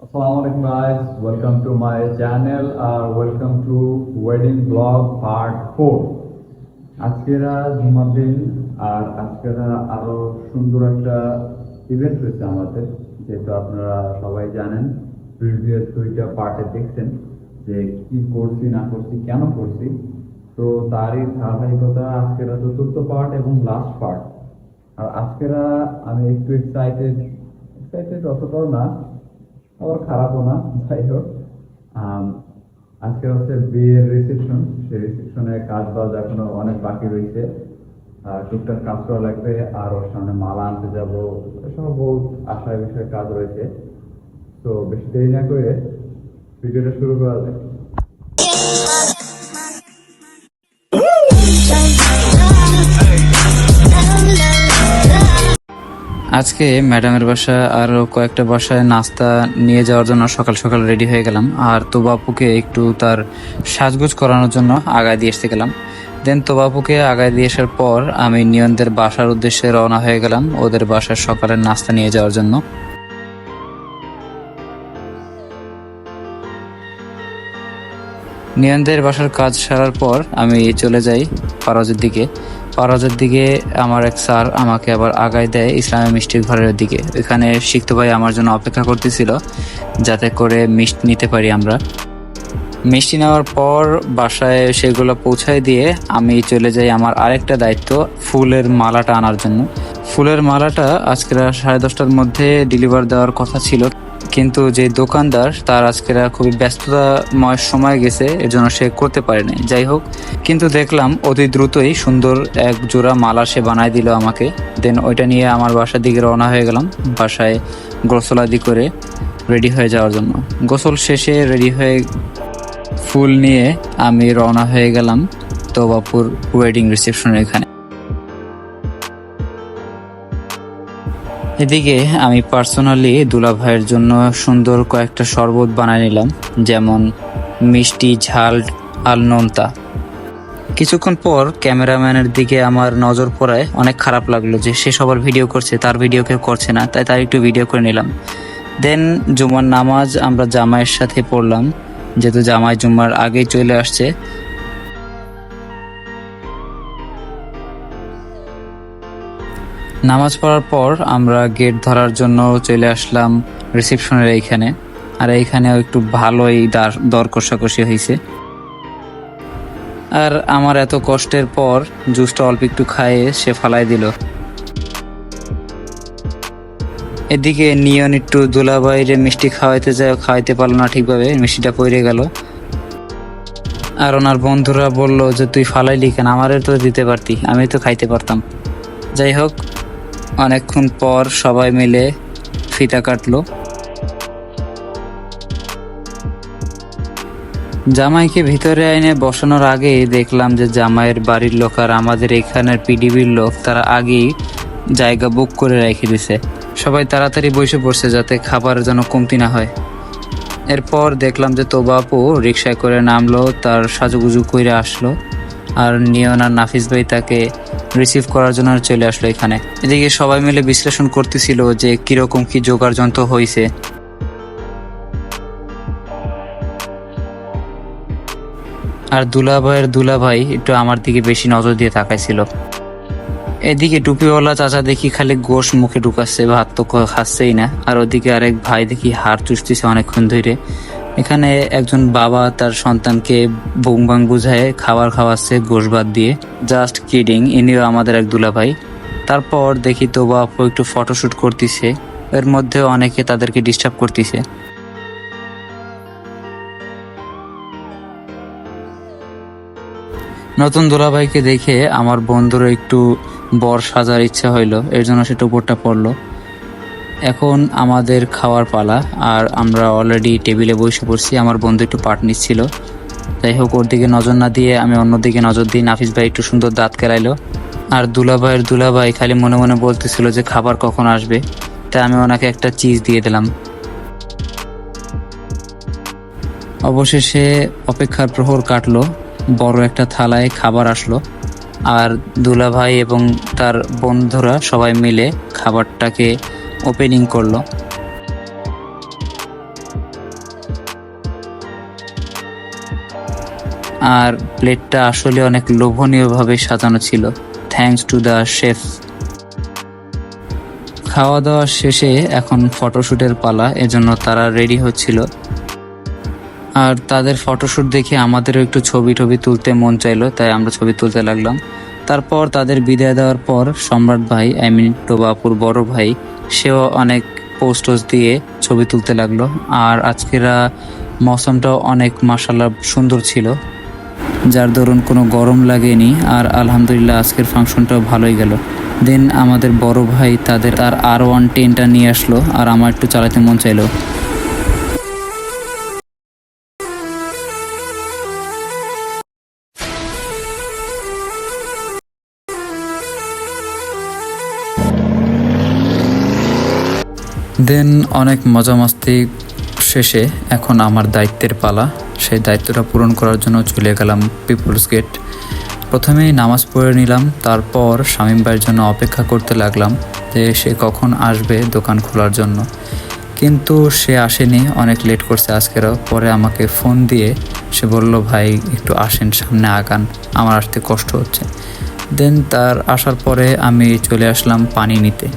Assalamualaikum guys, welcome to my channel or welcome to wedding vlog part 4. আজকেরা জুমার দিন আর আজকেরা আরো সুন্দর একটা ইভেন্ট হয়েছে আমাদের, যেহেতু আপনারা সবাই জানেন প্রিভিয়াস দুইটা পার্টে দেখছেন যে কি করছি না করছি কেন করছি। তো তারই ধারাবাহিকতা আজকেরা চতুর্থ পার্ট এবং লাস্ট পার্ট। আর আজকেরা আমি একটু এক্সাইটেড অতটাও না, আবার খারাপও না, যাই হোক। আজকে হচ্ছে বিয়ের রিসেপশন। সেই রিসেপশনের কাজ বাজ এখনো অনেক বাকি রয়েছে, টুকটাক কাজ করা লাগবে, আর ওর সামনে মালা আনতে যাবো, এসব বহুত আশায় বিষয়ে কাজ রয়েছে। তো বেশি দেরি না করে ভিডিওটা শুরু করা যায়। আজকে ম্যাডামের বাসা আরো কয়েকটা বাসায় নাস্তা নিয়ে যাওয়ার জন্য সকাল সকাল রেডি হয়ে গেলাম। আর তোবাপুকে একটু তার সাজগোজ করানোর জন্য আগায় দিয়ে এসে গেলাম। দেন তোবাপুকে আগায় দিয়ে আসার পর আমি নিয়নদের বাসার উদ্দেশ্যে রওনা হয়ে গেলাম ওদের বাসার সকালের নাস্তা নিয়ে যাওয়ার জন্য। নিয়নদের বাসার কাজ সারার পর আমি চলে যাই পারজের দিকে। আমার এক স্যার আমাকে আবার আগায় দেয় ইসলামী মিষ্টির ঘরের দিকে। এখানে শিখত ভাই আমার জন্য অপেক্ষা করতেছিল যাতে করে মিষ্টি নিতে পারি আমরা। মিষ্টি নেওয়ার পর বাসায় সেগুলো পৌঁছায় দিয়ে আমি চলে যাই আমার আরেকটা দায়িত্ব, ফুলের মালাটা আনার জন্য। ফুলের মালাটা আজকে 10:30টার মধ্যে ডেলিভার দেওয়ার কথা ছিল, কিন্তু যে দোকানদার তার আজকের খুবই ব্যস্ততাময় সময় গেছে, এর জন্য সে করতে পারেনি। যাই হোক, কিন্তু দেখলাম অতি দ্রুতই সুন্দর এক জোড়া মালা সে বানায় দিল আমাকে। দেন ওইটা নিয়ে আমার বাসার দিকে রওনা হয়ে গেলাম, বাসায় গোসল আদি করে রেডি হয়ে যাওয়ার জন্য। গোসল শেষে রেডি হয়ে ফুল নিয়ে আমি রওনা হয়ে গেলাম তোবাপুর ওয়েডিং রিসেপশনের এখানে। এদিকে আমি পার্সোনালি দুলা ভাইয়ের জন্য সুন্দর কয়েকটা শরবত বানায় নিলাম, যেমন মিষ্টি, ঝাল আর নোনতা। কিছুক্ষণ পর ক্যামেরাম্যানের দিকে আমার নজর পড়ায় অনেক খারাপ লাগলো যে সে সবার ভিডিও করছে, তার ভিডিও কেউ করছে না, তাই তার একটু ভিডিও করে নিলাম। দেন জুমার নামাজ আমরা জামাইয়ের সাথে পড়লাম, যেহেতু জামাই জুম্মার আগেই চলে আসছে। নামাজ পড়ার পর আমরা গেট ধরার জন্য চলে আসলাম রিসেপশনের এইখানে। আর এইখানেও একটু ভালোই দর কষাকষি হয়েছে। আর আমার এত কষ্টের পর জুসটা অল্প একটু খাইয়ে সে ফালাই দিল। এদিকে নিয়ন একটু দুলাভাইরে মিষ্টি খাওয়াইতে পারলো না ঠিকভাবে, মিষ্টিটা পড়ে গেল। আর ওনার বন্ধুরা বলল যে তুই ফালাইলি কেন, আমারে তো দিতে পারতি, আমি তো খাইতে পারতাম। যাই হোক, অনেকক্ষণ পর সবাই মিলে ফিতা কাটলো। জামাইকে ভিতরে আইনে বসানোর আগে দেখলাম যে জামাইয়ের বাড়ির লোক আর আমাদের এখানের পিডিবির লোক তারা আগেই জায়গা বুক করে রেখে দিছে। সবাই তাড়াতাড়ি বসে পড়ছে যাতে খাবারের জন্য কমতি না হয়। এরপর দেখলাম যে তোবাপু রিক্সায় করে নামলো, তার সাজুগুজু করে আসলো, আর নিয়ন আর নাফিস ভাই তাকে রিসিভ করার জন্য চলে আসলো এখানে। এদিকে সবাই মিলে বিশ্লেষণ করতেছিল যে কিরকম কি জোগাড় যন্ত্র হয়েছে। আর দুলাভাই একটু আমার দিকে বেশি নজর দিয়ে তাকাইছিল। এদিকে টুপিওয়ালা চাচা দেখি খালি গোশ মুখে ঢুকাচ্ছে, ভাত তো খাচ্ছেই না। আর ওদিকে আরেক ভাই দেখি হাড় চুষতেছে অনেকক্ষণ ধরে। এখানে একজন বাবা তার সন্তানকে বুংবাং বুঝায় খাবার খাওয়াচ্ছে গোশ ভাত দিয়ে। জাস্ট কিডিং, ইনিও আমাদের এক দুলাভাই। তারপর দেখি তো বাপু একটু ফটোশুট করতেছে, এর মধ্যে অনেকে তাদেরকে ডিস্টার্ব করতেছে। নতুন দুলাভাইকে দেখে আমার বন্ধুরও একটু বর সাজার ইচ্ছা হইলো, এর জন্য সেটা উপরটা পড়লো। এখন আমাদের খাওয়ার পালা, আর আমরা অলরেডি টেবিলে বসে পড়ছি। আমার বন্ধু একটু পাট নিচ্ছিল, যাই হোক ওর দিকে নজর না দিয়ে আমি অন্যদিকে নজর দিই। নাফিস ভাই একটু সুন্দর দাঁত কেলাইলো, আর দুলাভাই খালি মনে মনে বলতেছিল যে খাবার কখন আসবে, তাই আমি ওনাকে একটা চিজ দিয়ে দিলাম। অবশেষে অপেক্ষার প্রহর কাটলো, বড় একটা থালায় খাবার আসলো, আর দুলাভাই এবং তার বন্ধুরা সবাই মিলে খাবারটাকে ওপেনিং করলো। আর প্লেটটা আসলে অনেক লোভনীয়ভাবে সাজানো ছিল। Thanks to the chef. খাওয়া দাওয়া শেষে এখন ফটোশ্যুটের পালা, এজন্য তারা রেডি হচ্ছিল। আর তাদের ফটোশ্যুট দেখে আমাদেরও একটু ছবি টবি তুলতে মন চাইলো, তাই আমরা ছবি তুলতে লাগলাম। তারপর তাদের বিদায় দেওয়ার পর সম্রাট ভাই, টোবাপুর বড় ভাই, সেও অনেক পোস্টস দিয়ে ছবি তুলতে লাগলো। আর আজকের মৌসুমটাও অনেক মাশাআল্লাহ সুন্দর ছিল, যার দরুন কোনো গরম লাগেনি। আর আলহামদুলিল্লাহ আজকের ফাংশনটাও ভালোই গেল। দেন আমাদের বড় ভাই তার R110টা নিয়ে আসলো, আর আমার একটু চালাতে মন চাইলো। দেন অনেক মজা মাস্তি শেষে এখন আমার দায়িত্বের পালা। সেই দায়িত্বটা পূরণ করার জন্য চলে গেলাম পিপলস গেট। প্রথমেই নামাজ পড়ে নিলাম, তারপর শামীম ভাইয়ের জন্য অপেক্ষা করতে লাগলাম যে সে কখন আসবে দোকান খোলার জন্য। কিন্তু সে আসেনি, অনেক লেট করছে আজকেরও। পরে আমাকে ফোন দিয়ে সে বলল, ভাই একটু আসেন, সামনে আগান, আমার আসতে কষ্ট হচ্ছে। দেন তার আসার পরে আমি চলে আসলাম পানি নিতে।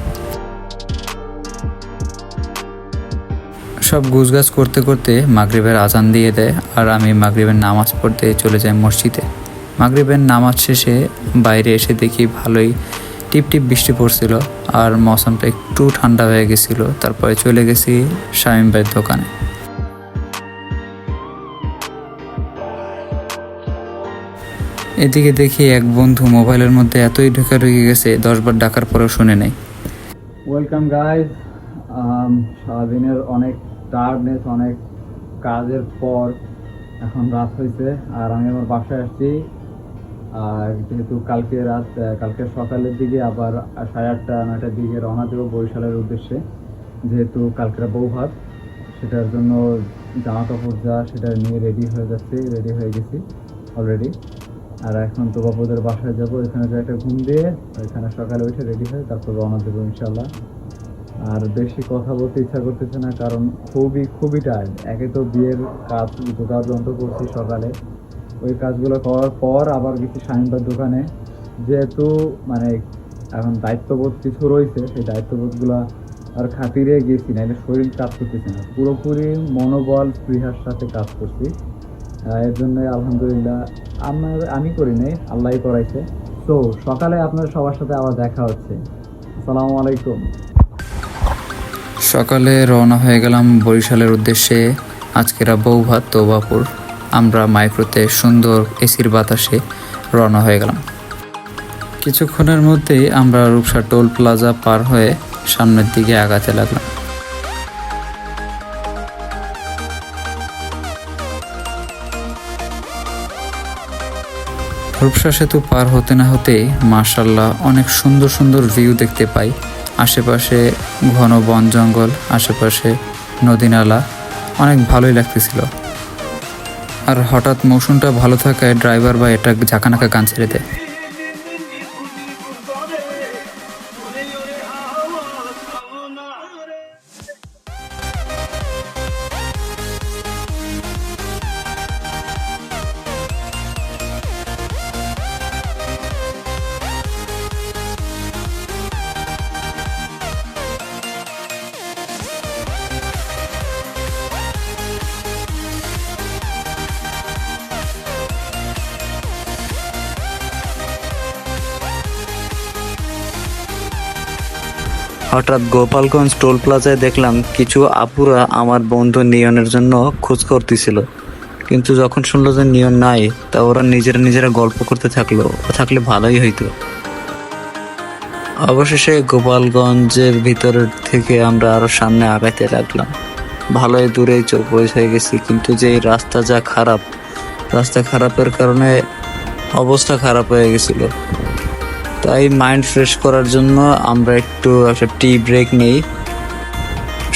সব গুছগাছ করতে করতে মাগরিবের আজান দিয়ে দেয়, আর আমি মাগরিবের নামাজ পড়তে চলে যাই মসজিদে। মাগরিবের নামাজ শেষে বাইরে এসে দেখি ভালোই টিপটিপ বৃষ্টি পড়ছিল, আর মৌসুমটা একটু ঠান্ডা হয়ে গেছিল। তারপরে চলে গেছি শামীম ভাইয়ের দোকানে। এদিকে দেখি এক বন্ধু মোবাইলের মধ্যে এতই ঢুকে গেছে, 10 বার ডাকার পরেও শুনে নেই। Welcome guys. সারাদিনের অনেক টায়ার্ডনেস, অনেক কাজের পর এখন রাত হয়েছে, আর আমি আমার বাসায় আসছি। আর যেহেতু কালকে সকালের দিকে আবার 8:30-9টার দিকে রওনা দেবো বরিশালের উদ্দেশ্যে, যেহেতু কালকের বউ ভাত, সেটার জন্য জামা কাপড় সেটা নিয়ে রেডি হয়ে গেছি অলরেডি। আর এখন তো বাবুদের বাসায় যাবো, এখানে যে একটা ঘুম দিয়ে এখানে সকালে উঠে রেডি হয়ে তারপর রওনা দেবো ইনশাল্লাহ। আর বেশি কথা বলতে ইচ্ছা করতেছে না, কারণ খুবই টায়ার্ড। একে তো বিয়ের কাজ যন্ত্র করছি সকালে, ওই কাজগুলো করার পর আবার গেছি শামীমবার দোকানে। যেহেতু মানে এখন দায়িত্ববোধ কিছু রয়েছে, সেই দায়িত্ববোধগুলো আর খাতিরে গেছি, না এটা শরীর কাজ করতেছে না, পুরোপুরি মনোবল স্পৃহার সাথে কাজ করছি। এর জন্য আলহামদুলিল্লাহ আমি করি নাই, আল্লাহই করাইছে। তো সকালে আপনার সবার সাথে আবার দেখা হচ্ছে। আসসালামু আলাইকুম। সকালে রওনা হয়ে গেলাম বরিশালের উদ্দেশ্যে। আজকের বউ ভাত তোবাপুর। আমরা মাইক্রোতে সুন্দর এসির বাতাসে রওনা হয়ে গেলাম। কিছুক্ষণের মধ্যেই আমরা রূপসা টোল প্লাজা পার হয়ে সামনের দিকে আগাতে লাগলাম। রূপসা সেতু পার হতে না হতেই মাশাআল্লাহ অনেক সুন্দর সুন্দর ভিউ দেখতে পাই। আশেপাশে ঘন বন জঙ্গল, আশেপাশে নদী নালা, অনেক ভালোই লাগতেছিল। আর হঠাৎ মৌসুমটা ভালো থাকায় ড্রাইভার বা এটা ঝাঁকানাকা গান ছেড়ে দেয়। হঠাৎ গোপালগঞ্জ টোল প্লাজায় দেখলাম কিছু আপুরা আমার বন্ধু নিয়নের জন্য খোঁজ করতেছিল, কিন্তু যখন শুনলো যে নিয়ন নাই, তা ওরা নিজেরা গল্প করতে থাকলে ভালোই হইতো। অবশেষে গোপালগঞ্জের ভিতর থেকে আমরা আরো সামনে আগাইতে লাগলাম। ভালোই দূরে পৌঁছে গেছি, কিন্তু যে রাস্তা খারাপের কারণে অবস্থা খারাপ হয়ে গেছিল। তাই মাইন্ড ফ্রেশ করার জন্য আমরা একটা টি ব্রেক নেই।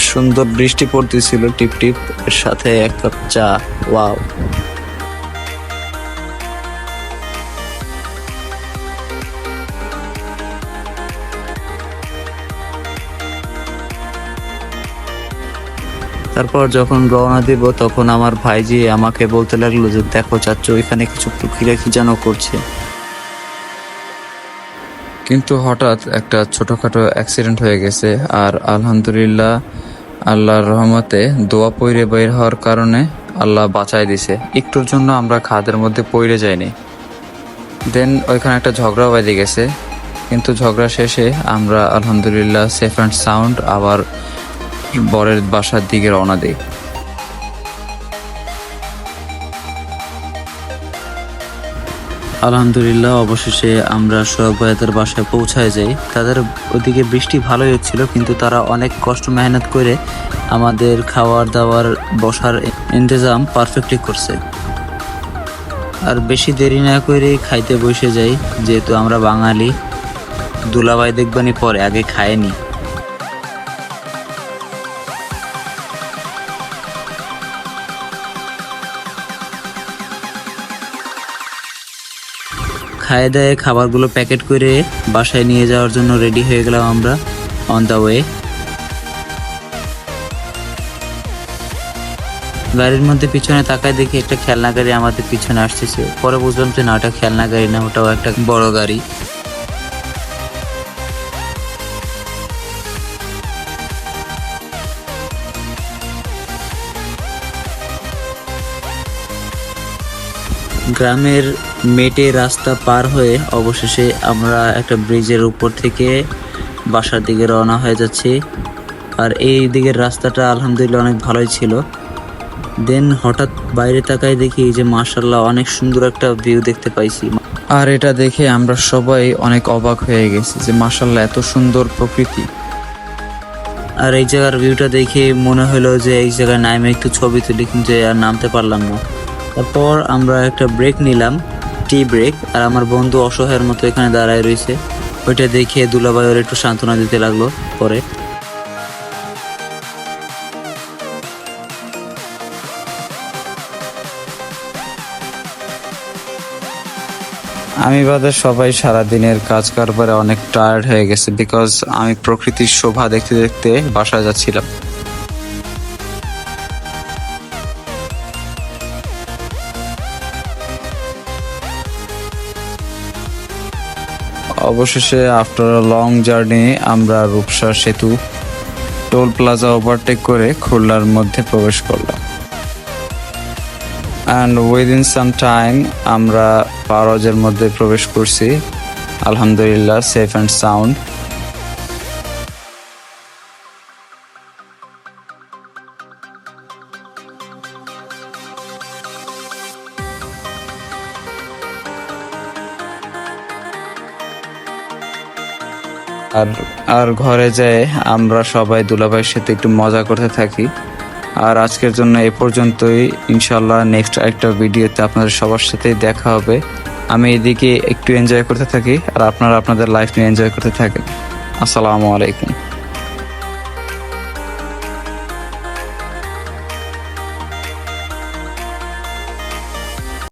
সুন্দর বৃষ্টি পড়তেছিল টিপ টিপ, এর সাথে এক কাপ চা। ওয়াও! তারপর যখন রওনা দিব তখন আমার ভাইজি আমাকে বলতে লাগলো যে দেখো চাচ্চু এখানে কিছু প্রক্রিয়া কি যেন করছে। কিন্তু হঠাৎ একটা ছোটখাটো অ্যাক্সিডেন্ট হয়ে গেছে, আর আলহামদুলিল্লাহ আল্লাহর রহমতে দোয়া পইরে বের হওয়ার কারণে আল্লাহ বাঁচায় দিছে। একটুর জন্য আমরা খাদের মধ্যে পইরে যাইনি। দেন ওইখানে একটা ঝগড়া বেঁধে গেছে, কিন্তু ঝগড়া শেষে আমরা আলহামদুলিল্লাহ সেফ অ্যান্ড সাউন্ড আবার বরের বাসার দিকে রওনা দিই। আলহামদুলিল্লাহ অবশেষে আমরা সোহাগ ভাইয়াদের বাসায় পৌঁছায় যাই। তাদের ওদিকে বৃষ্টি ভালোই হচ্ছিল, কিন্তু তারা অনেক কষ্ট মেহনত করে আমাদের খাওয়ার দাওয়ার বসার ইন্তজাম পারফেক্টলি করছে। আর বেশি দেরি না করে খাইতে বসে যাই, যেহেতু আমরা বাঙালি। দুলাভাই দেখবানি পরে, আগে খায়নি। খায়ে দায়ে খাবারগুলো প্যাকেট করে বাসায় নিয়ে যাওয়ার জন্য রেডি হয়ে গেলাম আমরা অন দ্য ওয়ে। গাড়ির মধ্যে পিছনে তাকায় দেখি একটা খেলনা গাড়ি আমাদের পিছনে আসতেছে। পরে বুঝলাম যে না, ওটা খেলনা গাড়ি না, ওটাও একটা বড় গাড়ি। গ্রামের মেটে রাস্তা পার হয়ে অবশেষে আমরা একটা ব্রিজের উপর থেকে বাসার দিকে রওনা হয়ে যাচ্ছি। আর এই দিকের রাস্তাটা আলহামদুলিল্লাহ অনেক ভালোই ছিল। দেন হঠাৎ বাইরে তাকায় দেখি যে মাশাআল্লাহ অনেক সুন্দর একটা ভিউ দেখতে পাইছি। আর এটা দেখে আমরা সবাই অনেক অবাক হয়ে গেছি যে মাশাআল্লাহ এত সুন্দর প্রকৃতি। আর এই জায়গার ভিউটা দেখে মনে হলো যে এই জায়গায় নামে একটু ছবি তুলি, কিন্তু আর নামতে পারলাম না। তারপর আমরা একটা ব্রেক নিলাম, টি ব্রেক। আর আমার বন্ধু অসহায়ের মতো এখানে দাঁড়ায় রয়েছে। ওইটা দেখে দুলাভাই ওর একটু সান্ত্বনা দিতে লাগলো। পরে আমি বাদে সবাই সারাদিনের কাজ কারবারে অনেক টায়ার্ড হয়ে গেছে, বিকজ আমি প্রকৃতির শোভা দেখতে দেখতে বাসায় যাচ্ছিলাম। অবশেষে আফটার আ লং জার্নি আমরা রূপসা সেতু টোল প্লাজা ওভারটেক করে খুলনার মধ্যে প্রবেশ করলাম। অ্যান্ড উইদিন সাম টাইম আমরা পারজের মধ্যে প্রবেশ করছি, আলহামদুলিল্লাহ সেফ অ্যান্ড সাউন্ড। আর ঘরে যেয়ে আমরা সবাই দুলাভাইয়ের সাথে একটু মজা করতে থাকি। আর আজকের জন্য এ পর্যন্তই। ইনশাল্লাহ নেক্সট একটা ভিডিওতে আপনাদের সবার সাথেই দেখা হবে। আমি এদিকে একটু এনজয় করতে থাকি আর আপনারা আপনাদের লাইফ নিয়ে এনজয় করতে থাকেন। আসসালামু আলাইকুম।